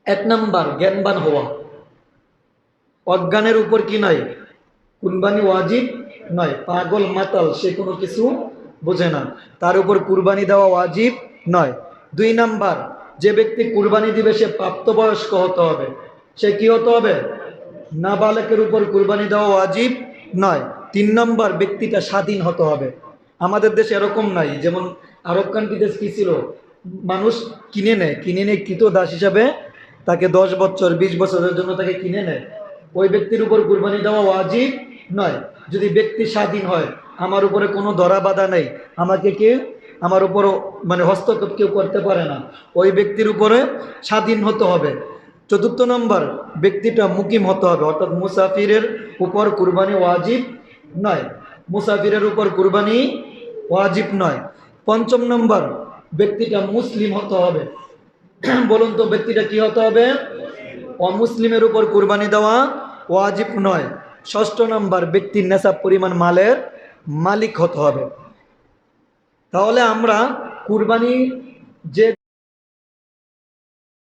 এক নাম্বার জ্ঞানবান হওয়া। অজ্ঞানের উপর কি নয়, কুরবানি ওয়াজিব নয়। পাগল মাতাল সে কোনো কিছু বোঝে না, তার উপর কুরবানি দেওয়া ওয়াজিব নয়। দুই নাম্বার, যে ব্যক্তি কুরবানি দিবে সে প্রাপ্তবয়স্ক হতে হবে। সে কি হতে হবে? নাবালকের উপর কুরবানি দেওয়া ওয়াজিব নয়। তিন নম্বর, ব্যক্তিটা স্বাধীন হতে হবে। আমাদের দেশে এরকম নাই, যেমন আরব কান্ট্রি দেশ কি ছিল, মানুষ কিনে নেয় কৃতদাস হিসাবে, তাকে 10 বছর 20 বছরের জন্য তাকে কিনে নেয়। ওই ব্যক্তির উপর কুরবানি দেওয়া ওয়াজিব নয়। যদি ব্যক্তি স্বাধীন হয়, আমার উপরে কোনো ধরা বাধা নেই, আমাকে কেউ আমার উপর মানে হস্তক্ষেপ কেউ করতে পারে না, ওই ব্যক্তির উপরে স্বাধীন হতে হবে। চতুর্থ নম্বর, ব্যক্তিটা মুকিম হতে হবে, অর্থাৎ মুসাফিরের উপর কুরবানি ওয়াজিব নয়। মুসাফিরের উপর কুরবানি ওয়াজিব নয়। পঞ্চম নম্বর, ব্যক্তিটা মুসলিম হতে হবে। বলুন তো ব্যক্তিটা কি হতে হবে? অমুসলিমের উপর কুরবানি দেওয়া ওয়াজিব নয়। ষষ্ঠ নম্বর, ব্যক্তির নেশাব পরিমাণ মালের মালিক হতে হবে। তাহলে আমরা কুরবানি যে